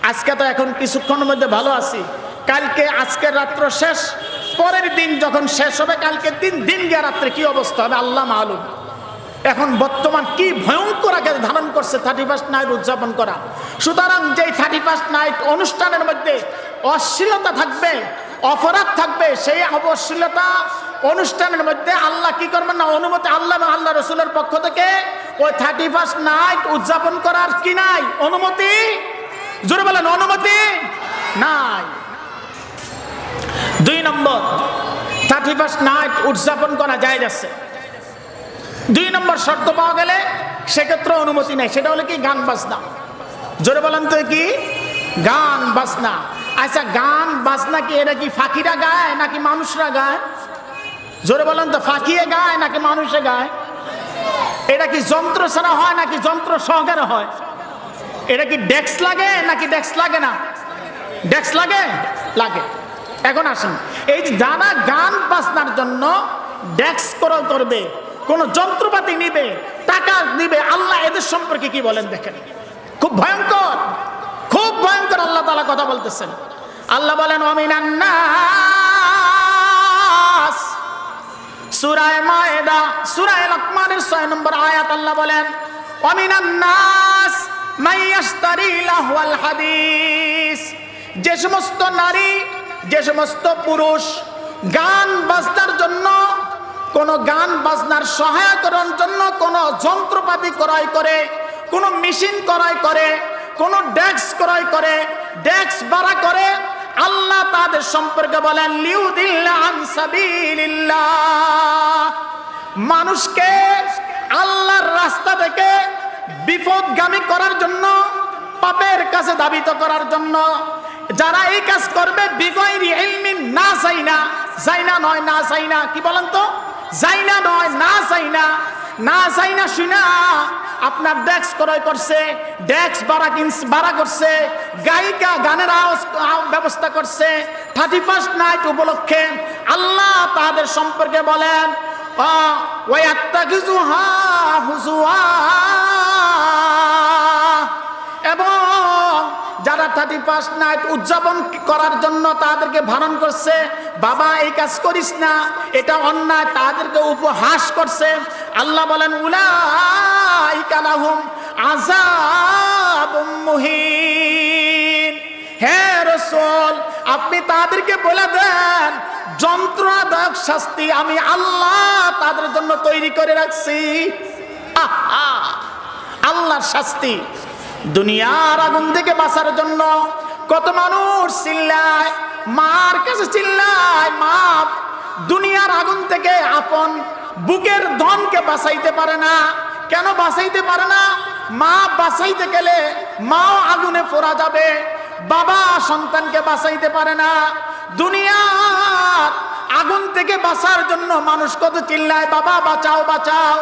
আজকে তো এখন কিছুক্ষণের মধ্যে ভালো আছি, কালকে আজকের রাত্র শেষ, পরের দিন যখন শেষ হবে কালকে দিন গিয়ে রাত্রে কি অবস্থা হবে আল্লাহ মালুম। এখন বর্তমান কি ভয়ঙ্কর আকার ধারণ করছে 31st নাইট উদযাপন করা। সুতরাং যেই 31st নাইট অনুষ্ঠানের মধ্যে অশ্লীলতা থাকবে, অপরাধ থাকবে, সেই অশ্লীলতা অনুষ্ঠানের মধ্যে আল্লাহ কি করবেন না, অনুমতি আল্লাহ এবং আল্লাহ রসুলের পক্ষ থেকে ওই 31st নাইট উদযাপন করার কি নাই, অনুমতি, জোরে বলেন অনুমতি নাই। 2 নম্বর 31st নাইট উদযাপন করা জায়েজ আছে। 2 নম্বর শর্ত পাওয়া গেলে সেক্ষেত্রে অনুমতি নেই, সেটা হলো কি গান বাজনা। জোরে বলেন তো কি গান বাজনা। আচ্ছা গান বাজনা কি এটা কি ফাঁকিরা গায় নাকি মানুষরা গায়? জোরে বলেন তো ফাঁকিয়ে গায় নাকি মানুষে গায়? এটা কি যন্ত্র ছাড়া হয় নাকি যন্ত্র সহকারে হয়? এটা কি ডেস্ক লাগে নাকি ডেস্ক লাগে না? ডেস্ক লাগে, লাগে। এখন আসেন, এই যে যারা গান বাজনার জন্য ডেস্ক ক্রয় করবে, কোন যন্ত্রপাতি নিবে, টাকা দিবে, আল্লাহ এদের সম্পর্কে কি বলেন দেখেন, খুব ভয়ঙ্কর, খুব ভয়ঙ্কর আল্লাহ তাআলা কথা বলতেছেন। আল্লাহ বলেন ওয়ামিনান নাস, সূরা মায়েদা সূরা লোকমানের 6 নম্বর আয়াত আল্লাহ বলেন ওয়ামিনান নাস মাইয়াশতারি লাহওয়াল হাদিস, যে সমস্ত নারী, যে সমস্ত পুরুষ গান বাজনার জন্য, কোন গান বাজনার সহায়তার জন্য কোন যন্ত্রপাতি ক্রয় করে, কোন মেশিন ক্রয় করে, কোন ডেস্ক ক্রয় করে, ডেস্ক ভাড়া করে, আল্লাহ তাদের সম্পর্কে বলেন লিউদিল্লা আন সাবিলিল্লাহ, মানুষকে আল্লাহর রাস্তা থেকে বিপদগামী করার জন্য, পাপের কাছে ধাবিত করার জন্য যারা এই কাজ করবে, বিগয়রি ইলমিন, না চাই না, চাই না নয়, না চাই না, কি বলেন তো, যাই না নয়, না চাই না, না চাই না শুনা আপনার ডেস্ক ক্রয় করছে, ডেস্ক ভাড়া করছে, গায়িকা গানের ব্যবস্থা করছে 31st নাইট উপলক্ষে, আল্লাহ তাদের সম্পর্কে বলেন ওয়ায়াত্তাখিযুহা হুজুয়া, এবং যারা 31st নাইট উদযাপন করার জন্য তাদেরকে বারণ করছে, বাবা এই কাজ করিস না, এটা অন্যায়, তাদেরকে উপহাস করছে, আল্লাহ বলেন উলাইকা লাহুম আযাবুম মুহিন, হে রাসূল আপনি তাদেরকে বলে দেন যন্ত্রণাদায়ক শাস্তি আমি আল্লাহ তাদের জন্য তৈরি করে রাখছি। আল্লাহর শাস্তি। দুনিয়ার আগুন থেকে বাঁচার জন্য কত মানুষ চিল্লায়, মার কাছে চিল্লায়, মা দুনিয়ার আগুন থেকে আপন বুকের ধনকে বাঁচাইতে পারে না। কেন বাঁচাইতে পারে না? মা বাঁচাইতে গেলে মাও আগুনে পোড়া যাবে, বাবা সন্তানকে বাঁচাইতে পারে না। দুনিয়ার আগুন থেকে বাঁচার জন্য মানুষ কত চিল্লায়, বাবা বাঁচাও বাঁচাও,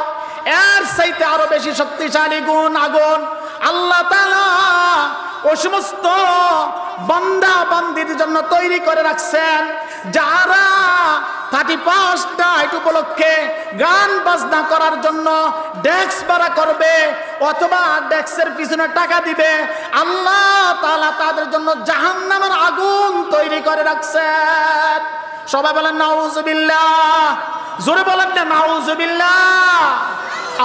এর চাইতে আরো বেশি শক্তিশালী গুণ আগুন আল্লাহ তাআলা ও সমস্ত বান্দা বান্দির জন্য তৈরি করে রাখছেন, যারা 31st নাইট উপলক্ষে গান বাজনা করার জন্য ডেস্ক ভাড়া করবে অথবা ডেস্কের পিছনে টাকা দিবে, আল্লাহ তাআলা তাদের জন্য জাহান্নামের আগুন তৈরি করে রাখছেন। সবাই বলেন নাউজুবিল্লাহ, জোরে বলেন না নাউজুবিল্লাহ।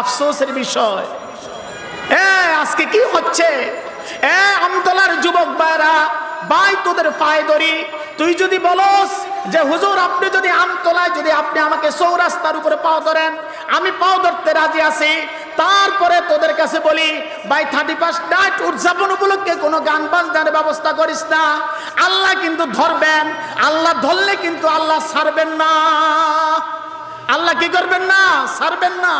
আফসোসের বিষয় আজকে কি হচ্ছে, আমতলার যুবক ভাইরা, ভাই তোদের পায়ে ধরি, তুই যদি বলস যে হুজুর আপনি যদি আমতলায় যদি আপনি আমাকে চৌরাস্তার উপরে পাও ধরেন, আমি পাও ধরতে রাজি আছি, তারপরে তোদের কাছে বলি ভাই 31st নাইট উদযাপন উপলক্ষে কোনো গান বাজনার ব্যবস্থা করিস না, আল্লাহ কিন্তু ধরবেন, আল্লাহ ধরলে কিন্তু আল্লাহ ছাড়বেন না, আল্লাহ কি করবেন না, ছাড়বেন না।